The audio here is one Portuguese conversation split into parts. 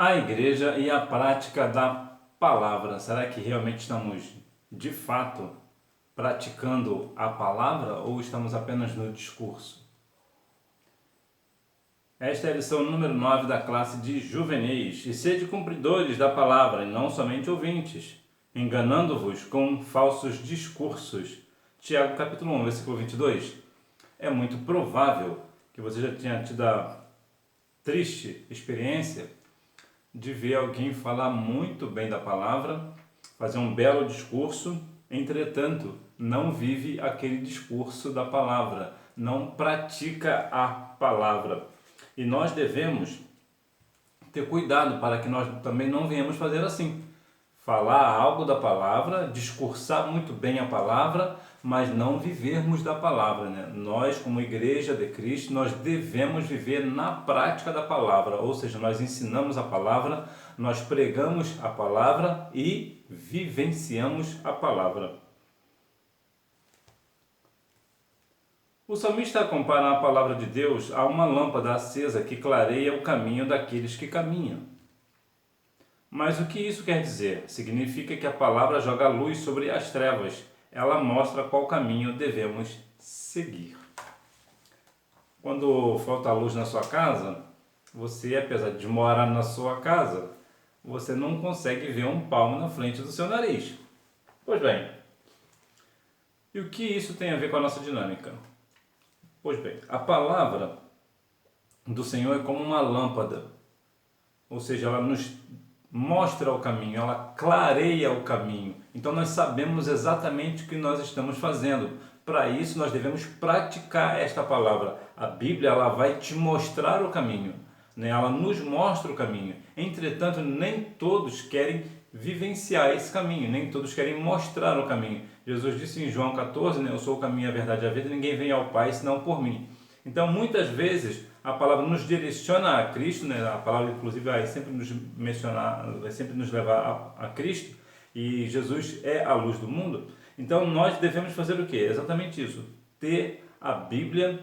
A igreja e a prática da palavra. Será que realmente estamos, de fato, praticando a palavra ou estamos apenas no discurso? Esta é a lição número 9 da classe de juvenis. E sede cumpridores da palavra, e não somente ouvintes, enganando-vos com falsos discursos. Tiago capítulo 1, versículo 22. É muito provável que você já tenha tido a triste experiência de ver alguém falar muito bem da palavra, fazer um belo discurso, entretanto, não vive aquele discurso da palavra, não pratica a palavra. E nós devemos ter cuidado para que nós também não venhamos fazer assim. Falar algo da palavra, discursar muito bem a palavra, mas não vivermos da palavra, né? Nós, como Igreja de Cristo, nós devemos viver na prática da palavra, ou seja, nós ensinamos a palavra, nós pregamos a palavra e vivenciamos a palavra. O salmista compara a palavra de Deus a uma lâmpada acesa que clareia o caminho daqueles que caminham. Mas o que isso quer dizer? Significa que a palavra joga luz sobre as trevas. Ela mostra qual caminho devemos seguir. Quando falta luz na sua casa, você, apesar de morar na sua casa, você não consegue ver um palmo na frente do seu nariz. Pois bem, e o que isso tem a ver com a nossa dinâmica? Pois bem, a palavra do Senhor é como uma lâmpada, ou seja, ela nos mostra o caminho, ela clareia o caminho. Então nós sabemos exatamente o que nós estamos fazendo. Para isso nós devemos praticar esta palavra. A Bíblia ela vai te mostrar o caminho, né? Ela nos mostra o caminho. Entretanto, nem todos querem vivenciar esse caminho, nem todos querem mostrar o caminho. Jesus disse em João 14, né? Eu sou o caminho, a verdade e a vida, ninguém vem ao Pai senão por mim. Então muitas vezes a palavra nos direciona a Cristo, né? A palavra inclusive vai sempre nos mencionar, vai sempre nos levar a Cristo, e Jesus é a luz do mundo. Então nós devemos fazer o quê? Exatamente isso, ter a Bíblia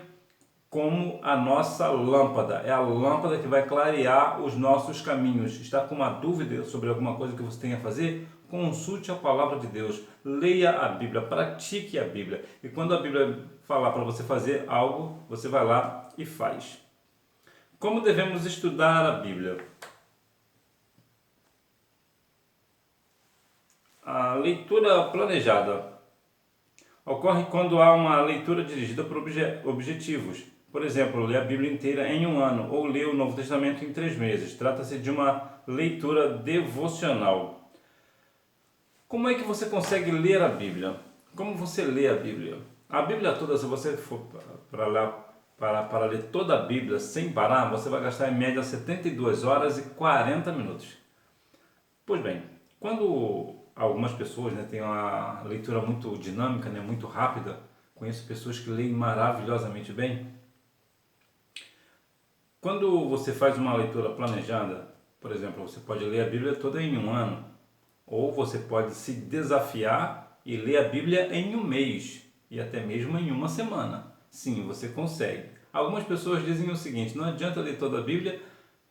como a nossa lâmpada, é a lâmpada que vai clarear os nossos caminhos. Está com uma dúvida sobre alguma coisa que você tenha a fazer? Consulte a palavra de Deus, leia a Bíblia, pratique a Bíblia. E quando a Bíblia falar para você fazer algo, você vai lá e faz. Como devemos estudar a Bíblia? A leitura planejada ocorre quando há uma leitura dirigida por objetivos. Por exemplo, ler a Bíblia inteira em um ano ou ler o Novo Testamento em 3 meses. Trata-se de uma leitura devocional. Como é que você consegue ler a Bíblia? Como você lê a Bíblia? A Bíblia toda, se você for para ler toda a Bíblia sem parar, você vai gastar em média 72 horas e 40 minutos. Pois bem, quando algumas pessoas, né, têm uma leitura muito dinâmica, né, muito rápida, conheço pessoas que leem maravilhosamente bem. Quando você faz uma leitura planejada, por exemplo, você pode ler a Bíblia toda em um ano, ou você pode se desafiar e ler a Bíblia em um mês, e até mesmo em uma semana. Sim, você consegue. Algumas pessoas dizem o seguinte: não adianta ler toda a Bíblia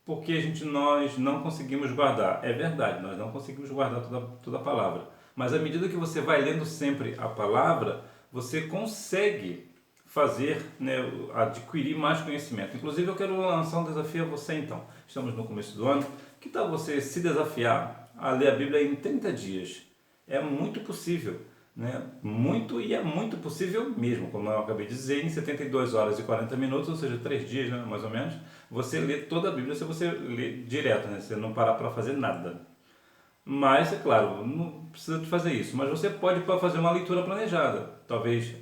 porque nós não conseguimos guardar. É verdade, nós não conseguimos guardar toda a palavra. Mas à medida que você vai lendo sempre a palavra, você consegue fazer, né, adquirir mais conhecimento. Inclusive eu quero lançar um desafio a você então. Estamos no começo do ano. Que tal você se desafiar a ler a Bíblia em 30 dias? É muito possível. Né? É muito possível mesmo, como eu acabei de dizer, em 72 horas e 40 minutos, ou seja, 3 dias, né, mais ou menos, você lê toda a Bíblia se você lê direto, né, se você não parar para fazer nada. Mas, é claro, não precisa de fazer isso, mas você pode fazer uma leitura planejada. Talvez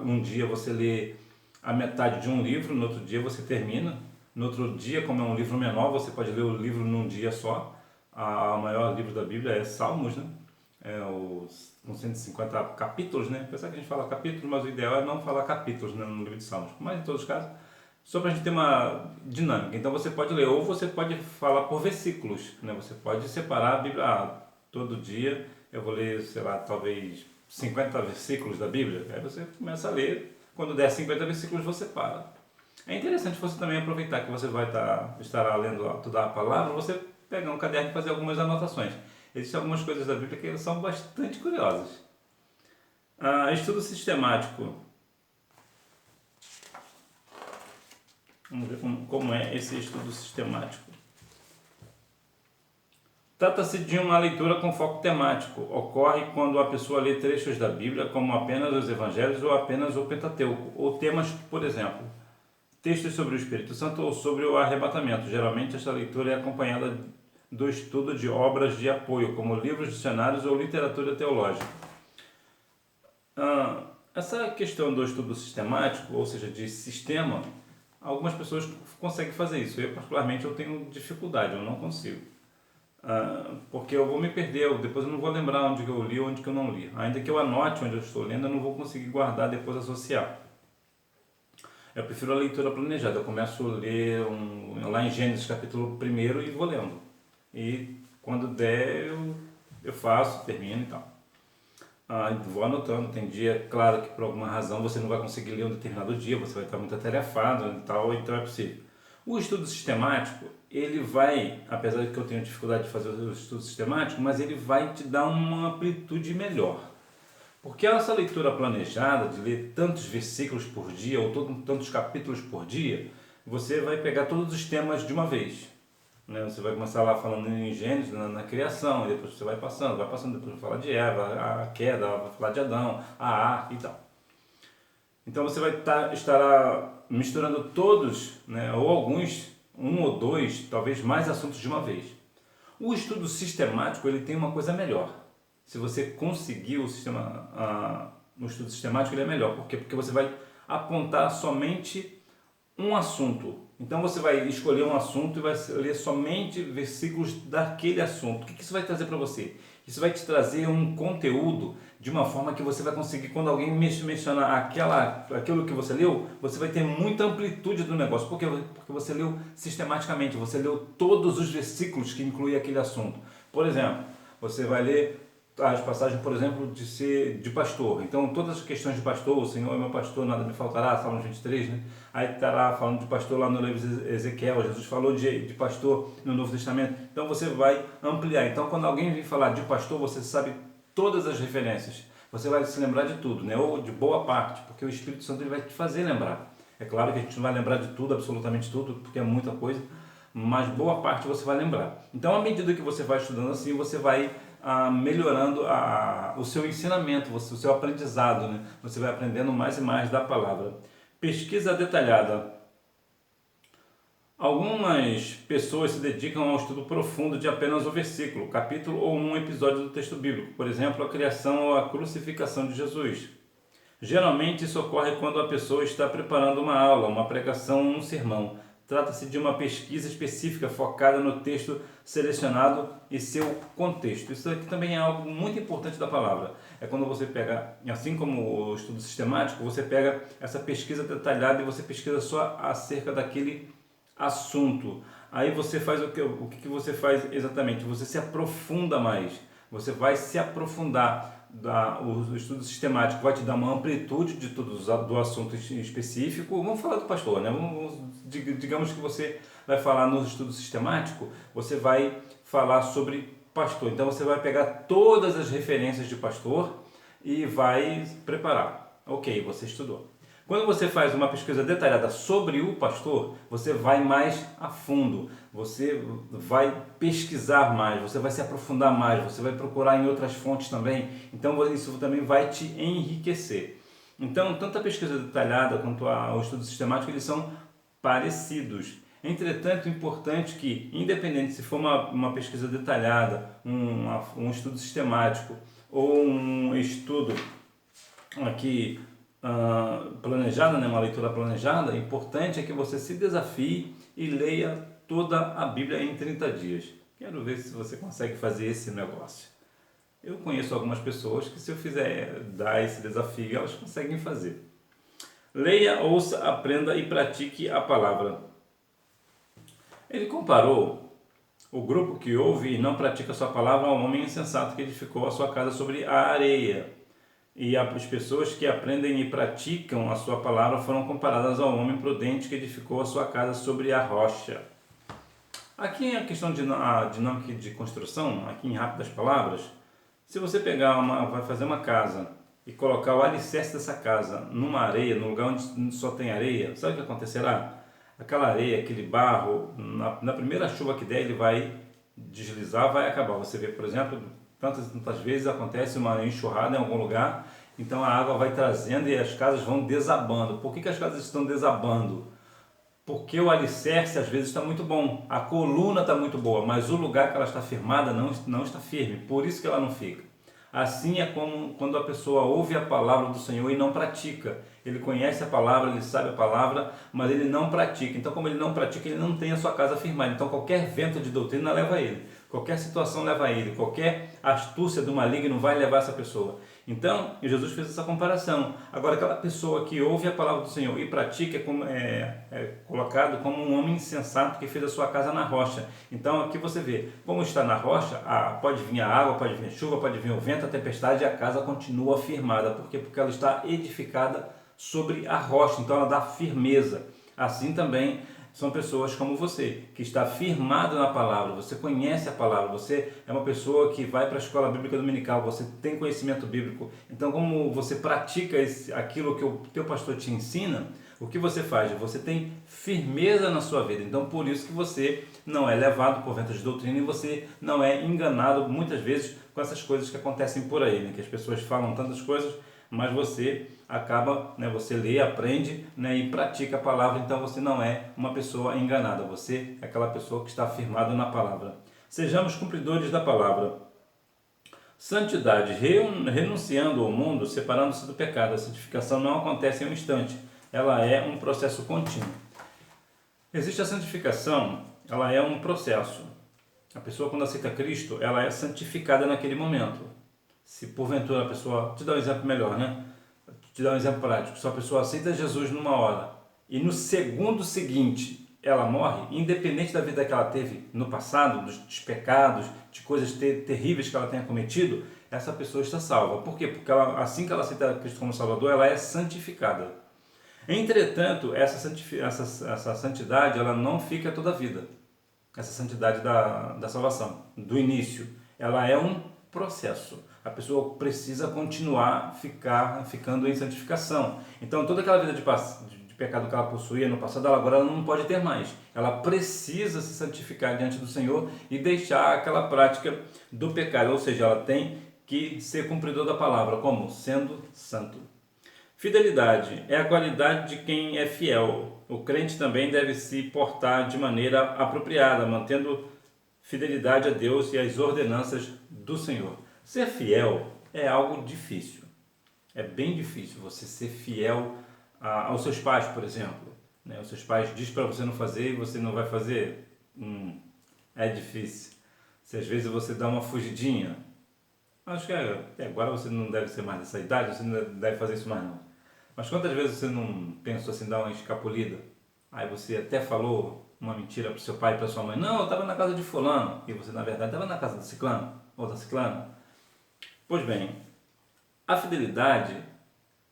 um dia você lê a metade de um livro, no outro dia você termina, no outro dia, como é um livro menor, você pode ler o livro num dia só. O maior livro da Bíblia é Salmos, né? Com 150 capítulos, né? Apesar que a gente fala capítulos, mas o ideal é não falar capítulos, né, no livro de Salmos. Mas em todos os casos, só para a gente ter uma dinâmica. Então você pode ler, ou você pode falar por versículos, né? Você pode separar a Bíblia, todo dia eu vou ler, sei lá, talvez 50 versículos da Bíblia. Aí você começa a ler, quando der 50 versículos você para. É interessante você também aproveitar que você vai estar lendo toda a palavra, você pegar um caderno e fazer algumas anotações. Existem algumas coisas da Bíblia que são bastante curiosas. Estudo sistemático. Vamos ver como é esse estudo sistemático. Trata-se de uma leitura com foco temático. Ocorre quando a pessoa lê trechos da Bíblia, como apenas os Evangelhos ou apenas o Pentateuco, ou temas, por exemplo, textos sobre o Espírito Santo ou sobre o arrebatamento. Geralmente, esta leitura é acompanhada do estudo de obras de apoio, como livros, dicionários ou literatura teológica. Essa questão do estudo sistemático, ou seja, de sistema, algumas pessoas conseguem fazer isso. Eu, particularmente, eu tenho dificuldade, eu não consigo. Porque eu vou me perder, depois eu não vou lembrar onde que eu li ou onde que eu não li. Ainda que eu anote onde eu estou lendo, eu não vou conseguir guardar depois associar. Eu prefiro a leitura planejada. Eu começo a ler lá em Gênesis capítulo 1 e vou lendo. E quando der, eu faço, termino e tal. Vou anotando. Tem dia, claro que por alguma razão você não vai conseguir ler um determinado dia, você vai estar muito atarefado e tal, então é possível. O estudo sistemático, ele vai, apesar de que eu tenho dificuldade de fazer o estudo sistemático, mas ele vai te dar uma amplitude melhor. Porque essa leitura planejada, de ler tantos versículos por dia, ou tantos capítulos por dia, você vai pegar todos os temas de uma vez. Né? Você vai começar lá falando em Gênesis, na criação, e depois você vai passando, depois vai falar de Eva, a queda, vai falar de Adão, a arca e tal. Então você vai estar misturando todos, né, ou alguns, um ou dois, talvez mais assuntos de uma vez. O estudo sistemático, ele tem uma coisa melhor. Se você conseguir o estudo sistemático, ele é melhor. Por quê? Porque você vai apontar somente um assunto. Então você vai escolher um assunto e vai ler somente versículos daquele assunto. O que isso vai trazer para você? Isso vai te trazer um conteúdo de uma forma que você vai conseguir, quando alguém mencionar aquilo que você leu, você vai ter muita amplitude do negócio. Por quê? Porque você leu sistematicamente, você leu todos os versículos que incluem aquele assunto. Por exemplo, você vai ler as passagens, por exemplo, de pastor. Então, todas as questões de pastor, o Senhor é meu pastor, nada me faltará, Salmos 23, né? Aí está lá falando de pastor lá no livro de Ezequiel, Jesus falou de pastor no Novo Testamento. Então, você vai ampliar. Então, quando alguém vir falar de pastor, você sabe todas as referências. Você vai se lembrar de tudo, né? Ou de boa parte, porque o Espírito Santo ele vai te fazer lembrar. É claro que a gente não vai lembrar de tudo, absolutamente tudo, porque é muita coisa, mas boa parte você vai lembrar. Então, à medida que você vai estudando assim, você vai melhorando o seu ensinamento, o seu aprendizado, né? Você vai aprendendo mais e mais da palavra. Pesquisa detalhada. Algumas pessoas se dedicam ao estudo profundo de apenas um versículo, capítulo ou um episódio do texto bíblico, por exemplo, a criação ou a crucificação de Jesus. Geralmente isso ocorre quando a pessoa está preparando uma aula, uma pregação ou um sermão. Trata-se de uma pesquisa específica focada no texto selecionado e seu contexto. Isso aqui também é algo muito importante da palavra. É quando você pega, assim como o estudo sistemático, você pega essa pesquisa detalhada e você pesquisa só acerca daquele assunto. Aí você faz o que você faz exatamente? Você se aprofunda mais. Você vai se aprofundar. O estudo sistemático vai te dar uma amplitude de do assunto específico. Vamos falar do pastor, né? Digamos que você vai falar no estudo sistemático, você vai falar sobre pastor. Então você vai pegar todas as referências de pastor e vai preparar. Ok, você estudou. Quando você faz uma pesquisa detalhada sobre o pastor, você vai mais a fundo, você vai pesquisar mais, você vai se aprofundar mais, você vai procurar em outras fontes também, então isso também vai te enriquecer. Então, tanto a pesquisa detalhada quanto o estudo sistemático, eles são parecidos. Entretanto, é importante que, independente se for uma pesquisa detalhada, um estudo sistemático ou um estudo aqui planejada, né, uma leitura planejada, o importante é que você se desafie e leia toda a Bíblia em 30 dias. Quero ver se você consegue fazer esse negócio. Eu conheço algumas pessoas que, se eu fizer dar esse desafio, elas conseguem fazer. Leia, ouça, aprenda e pratique a palavra. Ele comparou o grupo que ouve e não pratica a sua palavra ao homem insensato que edificou a sua casa sobre a areia. E as pessoas que aprendem e praticam a sua palavra foram comparadas ao homem prudente que edificou a sua casa sobre a rocha. Aqui é a questão de a dinâmica de construção, aqui em rápidas palavras, se você vai fazer uma casa e colocar o alicerce dessa casa numa areia, num lugar onde só tem areia, sabe o que acontecerá? Aquela areia, aquele barro, na primeira chuva que der, ele vai deslizar, vai acabar. Você vê, por exemplo, tantas vezes acontece uma enxurrada em algum lugar, então a água vai trazendo e as casas vão desabando. Por que as casas estão desabando? Porque o alicerce às vezes está muito bom, a coluna está muito boa, mas o lugar que ela está firmada não está firme, por isso que ela não fica. Assim é como quando a pessoa ouve a palavra do Senhor e não pratica. Ele conhece a palavra, ele sabe a palavra, mas ele não pratica. Então, como ele não pratica, ele não tem a sua casa firmada. Então, qualquer vento de doutrina leva ele, qualquer situação leva ele, qualquer astúcia do maligno vai levar essa pessoa. Então, Jesus fez essa comparação. Agora, aquela pessoa que ouve a palavra do Senhor e pratica é colocado como um homem insensato que fez a sua casa na rocha. Então, aqui você vê, como está na rocha, pode vir a água, pode vir a chuva, pode vir o vento, a tempestade, e a casa continua firmada. Por quê? Porque ela está edificada sobre a rocha, então ela dá firmeza. Assim também são pessoas como você, que está firmado na palavra, você conhece a palavra, você é uma pessoa que vai para a escola bíblica dominical, você tem conhecimento bíblico. Então, como você pratica aquilo que o teu pastor te ensina, o que você faz? Você tem firmeza na sua vida. Então, por isso que você não é levado por ventos de doutrina e você não é enganado muitas vezes com essas coisas que acontecem por aí, né? Que as pessoas falam tantas coisas, mas você acaba, você lê, aprende, e pratica a palavra, então você não é uma pessoa enganada, você é aquela pessoa que está firmada na palavra. Sejamos cumpridores da palavra. Santidade, renunciando ao mundo, separando-se do pecado. A santificação não acontece em um instante, ela é um processo contínuo. Existe a santificação, ela é um processo. A pessoa, quando aceita Cristo, ela é santificada naquele momento. Se porventura a pessoa, te dá um exemplo melhor, te dá um exemplo prático, se a pessoa aceita Jesus numa hora e no segundo seguinte ela morre, independente da vida que ela teve no passado, dos pecados, de coisas terríveis que ela tenha cometido, essa pessoa está salva. Por quê? Porque assim que ela aceita Cristo como Salvador, ela é santificada. Entretanto, essa santidade ela não fica toda a vida. Essa santidade da salvação, do início, ela é um processo. A pessoa precisa continuar ficando em santificação. Então, toda aquela vida de pecado que ela possuía no passado, agora ela não pode ter mais. Ela precisa se santificar diante do Senhor e deixar aquela prática do pecado. Ou seja, ela tem que ser cumpridor da palavra, como? Sendo santo. Fidelidade é a qualidade de quem é fiel. O crente também deve se portar de maneira apropriada, mantendo fidelidade a Deus e às ordenanças do Senhor. Ser fiel é algo difícil. É bem difícil você ser fiel aos seus pais, por exemplo. Os seus pais dizem para você não fazer e você não vai fazer. É difícil. Se às vezes você dá uma fugidinha, acho que agora você não deve ser mais dessa idade, você não deve fazer isso mais não. Mas quantas vezes você não pensou assim, dar uma escapulida? Aí você até falou uma mentira para o seu pai e para sua mãe. Não, eu estava na casa de fulano. E você na verdade estava na casa do ciclano ou da ciclana. Pois bem, a fidelidade,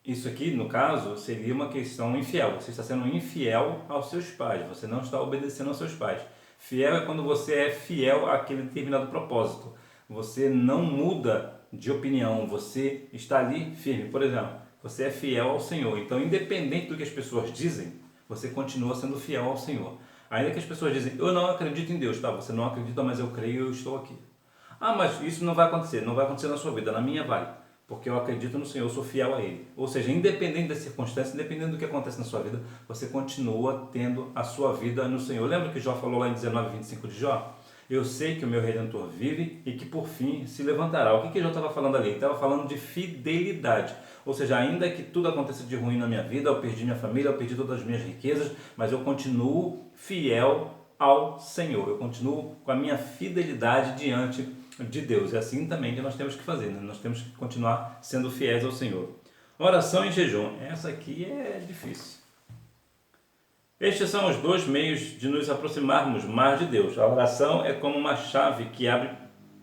isso aqui no caso seria uma questão infiel. Você está sendo infiel aos seus pais, você não está obedecendo aos seus pais. Fiel é quando você é fiel àquele determinado propósito. Você não muda de opinião, você está ali firme. Por exemplo, você é fiel ao Senhor. Então, independente do que as pessoas dizem, você continua sendo fiel ao Senhor. Ainda que as pessoas dizem, eu não acredito em Deus, tá? Você não acredita, mas eu creio e eu estou aqui. Mas isso não vai acontecer na sua vida, na minha vai, porque eu acredito no Senhor, eu sou fiel a Ele. Ou seja, independente das circunstâncias, independente do que acontece na sua vida, você continua tendo a sua vida no Senhor. Lembra que Jó falou lá em 19:25 de Jó? Eu sei que o meu Redentor vive e que por fim se levantará. O que Jó estava falando ali? Ele estava falando de fidelidade. Ou seja, ainda que tudo aconteça de ruim na minha vida, eu perdi minha família, eu perdi todas as minhas riquezas, mas eu continuo fiel ao Senhor. Eu continuo com a minha fidelidade diante de Deus. É assim também que nós temos que fazer, Nós temos que continuar sendo fiéis ao Senhor. Oração e jejum. Essa aqui é difícil. Estes são os dois meios de nos aproximarmos mais de Deus. A oração é como uma chave que abre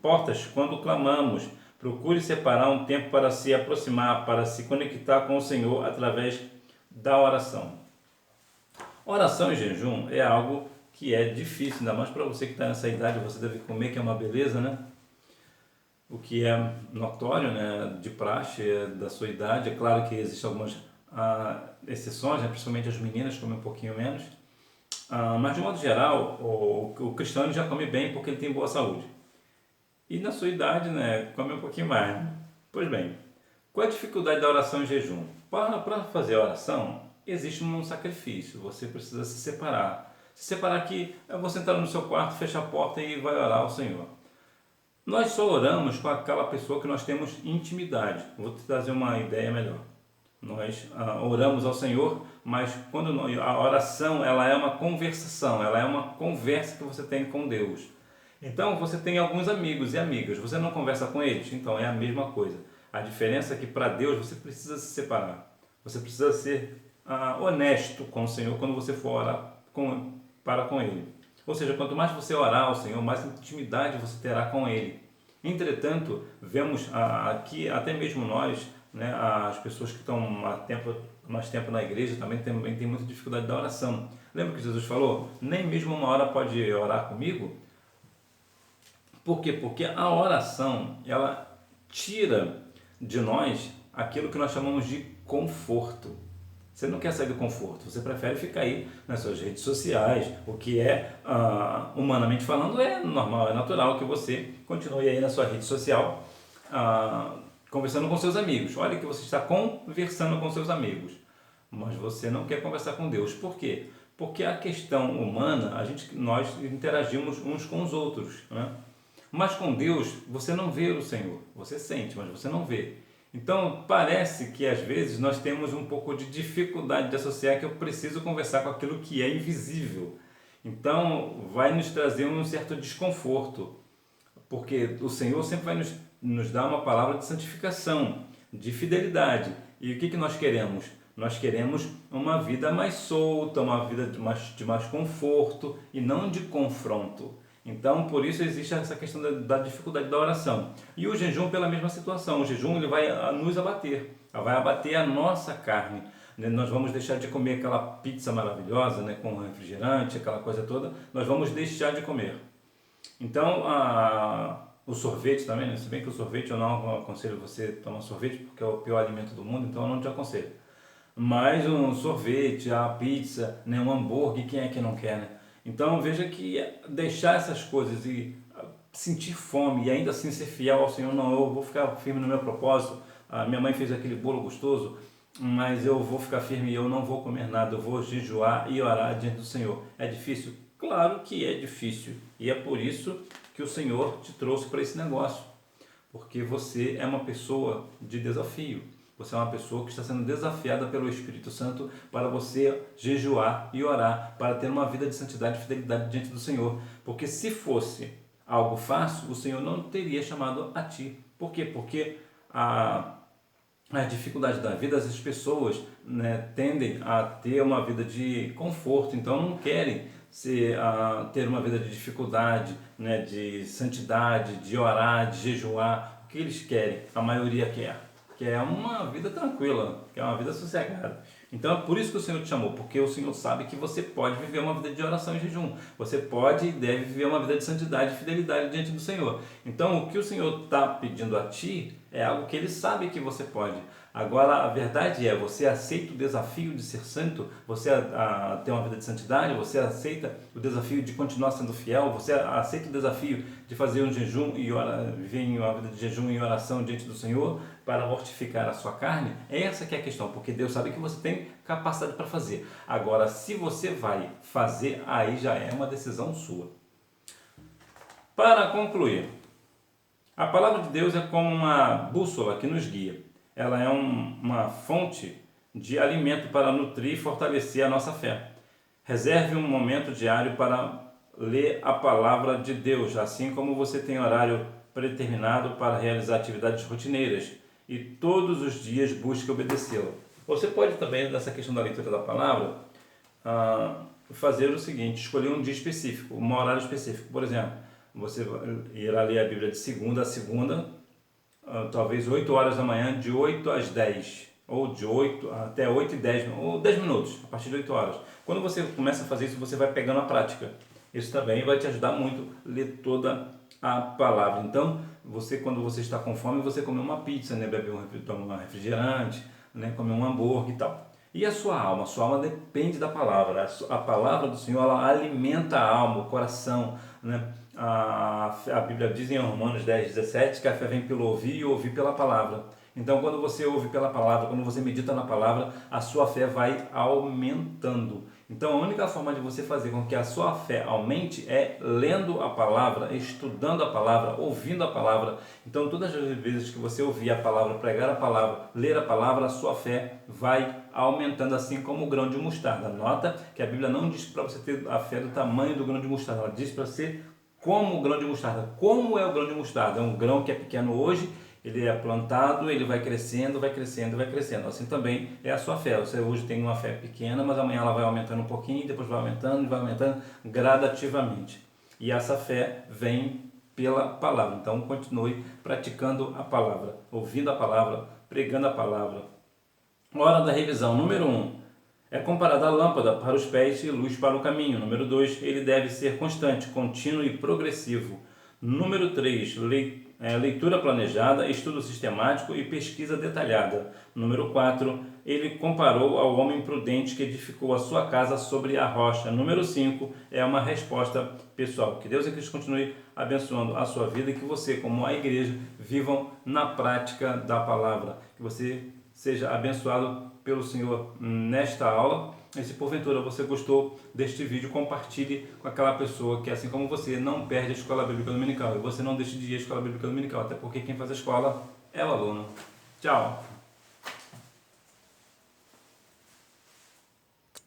portas quando clamamos. Procure separar um tempo para se aproximar, para se conectar com o Senhor através da oração. Oração e jejum é algo que é difícil, ainda mais para você que está nessa idade, você deve comer, que é uma beleza, né? O que é notório, né, de praxe da sua idade. É claro que existem algumas exceções, né, principalmente as meninas comem um pouquinho menos, mas de modo geral o cristão já come bem porque ele tem boa saúde. E na sua idade, né, come um pouquinho mais. Pois bem, qual é a dificuldade da oração em jejum? Para fazer a oração, existe um sacrifício, você precisa se separar. Se separar aqui, é você entrar no seu quarto, fechar a porta e vai orar ao Senhor. Nós só oramos com aquela pessoa que nós temos intimidade. Vou te trazer uma ideia melhor. Nós oramos ao Senhor, mas quando a oração ela é uma conversação, ela é uma conversa que você tem com Deus. Então você tem alguns amigos e amigas, você não conversa com eles? Então é a mesma coisa. A diferença é que para Deus você precisa se separar. Você precisa ser honesto com o Senhor quando você for orar para com Ele. Ou seja, quanto mais você orar ao Senhor, mais intimidade você terá com Ele. Entretanto, vemos aqui, até mesmo nós, né, as pessoas que estão mais tempo na igreja também tem muita dificuldade da oração. Lembra que Jesus falou? Nem mesmo uma hora pode orar comigo? Por quê? Porque a oração, ela tira de nós aquilo que nós chamamos de conforto. Você não quer sair do conforto, você prefere ficar aí nas suas redes sociais, o que é, humanamente falando, é normal, é natural que você continue aí na sua rede social, conversando com seus amigos. Olha que você está conversando com seus amigos, mas você não quer conversar com Deus. Por quê? Porque a questão humana, nós interagimos uns com os outros, né? Mas com Deus, você não vê o Senhor, você sente, mas você não vê. Então, parece que às vezes nós temos um pouco de dificuldade de associar que eu preciso conversar com aquilo que é invisível. Então, vai nos trazer um certo desconforto, porque o Senhor sempre vai nos dar uma palavra de santificação, de fidelidade. E o que nós queremos? Nós queremos uma vida mais solta, uma vida de mais conforto e não de confronto. Então, por isso existe essa questão da dificuldade da oração. E o jejum pela mesma situação. O jejum ele vai nos abater, vai abater a nossa carne. Nós vamos deixar de comer aquela pizza maravilhosa, né, com refrigerante, aquela coisa toda. Nós vamos deixar de comer. Então, o sorvete também, né? Se bem que o sorvete eu não aconselho você tomar sorvete, porque é o pior alimento do mundo, então eu não te aconselho. Mas um sorvete, a pizza, né, um hambúrguer, quem é que não quer, né? Então veja que deixar essas coisas e sentir fome e ainda assim ser fiel ao Senhor, não, eu vou ficar firme no meu propósito. Minha mãe fez aquele bolo gostoso, mas eu vou ficar firme e eu não vou comer nada, eu vou jejuar e orar diante do Senhor. É difícil? Claro que é difícil, e é por isso que o Senhor te trouxe para esse negócio, porque você é uma pessoa de desafio. Você é uma pessoa que está sendo desafiada pelo Espírito Santo para você jejuar e orar, para ter uma vida de santidade e fidelidade diante do Senhor. Porque se fosse algo fácil, o Senhor não teria chamado a ti. Por quê? Porque a dificuldade da vida, as pessoas, né, tendem a ter uma vida de conforto, então não querem ter uma vida de dificuldade, né, de santidade, de orar, de jejuar. O que eles querem? A maioria quer. Que é uma vida tranquila, que é uma vida sossegada. Então é por isso que o Senhor te chamou, porque o Senhor sabe que você pode viver uma vida de oração e jejum. Você pode e deve viver uma vida de santidade e fidelidade diante do Senhor. Então o que o Senhor está pedindo a ti é algo que Ele sabe que você pode. Agora a verdade é, você aceita o desafio de ser santo? Você ter uma vida de santidade? Você aceita o desafio de continuar sendo fiel? Você aceita o desafio de fazer um jejum e viver uma vida de jejum e oração diante do Senhor para mortificar a sua carne? É essa que é a questão, porque Deus sabe que você tem capacidade para fazer. Agora, se você vai fazer, aí já é uma decisão sua. Para concluir, a palavra de Deus é como uma bússola que nos guia. Ela é uma fonte de alimento para nutrir e fortalecer a nossa fé. Reserve um momento diário para ler a palavra de Deus, assim como você tem horário predeterminado para realizar atividades rotineiras, e todos os dias busque obedecê-la. Você pode também, nessa questão da leitura da palavra, fazer o seguinte: escolher um dia específico, um horário específico. Por exemplo, você irá ler a Bíblia de segunda a segunda, talvez 8 horas da manhã, de 8 às 10, ou de 8 até 8 e 10, ou 10 minutos, a partir de 8 horas. Quando você começa a fazer isso, você vai pegando a prática. Isso também vai te ajudar muito a ler toda a palavra. Então, quando você está com fome, você come uma pizza, né? Bebe toma um refrigerante, né? Come um hambúrguer e tal. E a sua alma? A sua alma depende da palavra. A palavra do Senhor, ela alimenta a alma, o coração, né? A Bíblia diz em Romanos 10:17 que a fé vem pelo ouvir e ouvir pela palavra. Então, quando você ouve pela palavra, quando você medita na palavra, a sua fé vai aumentando. Então, a única forma de você fazer com que a sua fé aumente é lendo a palavra, estudando a palavra, ouvindo a palavra. Então, todas as vezes que você ouvir a palavra, pregar a palavra, ler a palavra, a sua fé vai aumentando, assim como o grão de mostarda. Nota que a Bíblia não diz para você ter a fé do tamanho do grão de mostarda, ela diz para ser como o grão de mostarda. Como é o grão de mostarda? É um grão que é pequeno hoje, ele é plantado, ele vai crescendo, vai crescendo, vai crescendo. Assim também é a sua fé. Você hoje tem uma fé pequena, mas amanhã ela vai aumentando um pouquinho, depois vai aumentando gradativamente. E essa fé vem pela palavra. Então continue praticando a palavra, ouvindo a palavra, pregando a palavra. Hora da revisão. Número 1. É comparada à lâmpada para os pés e luz para o caminho. Número 2. Ele deve ser constante, contínuo e progressivo. Número 3. Leitura planejada, estudo sistemático e pesquisa detalhada. Número 4. Ele comparou ao homem prudente que edificou a sua casa sobre a rocha. Número 5. É uma resposta pessoal. Que Deus e Cristo continue abençoando a sua vida e que você, como a igreja, vivam na prática da palavra. Que você seja abençoado pelo Senhor nesta aula. E se porventura você gostou deste vídeo, compartilhe com aquela pessoa que, assim como você, não perde a Escola Bíblica Dominical. E você não deixe de ir à Escola Bíblica Dominical, até porque quem faz a escola é o aluno. Tchau!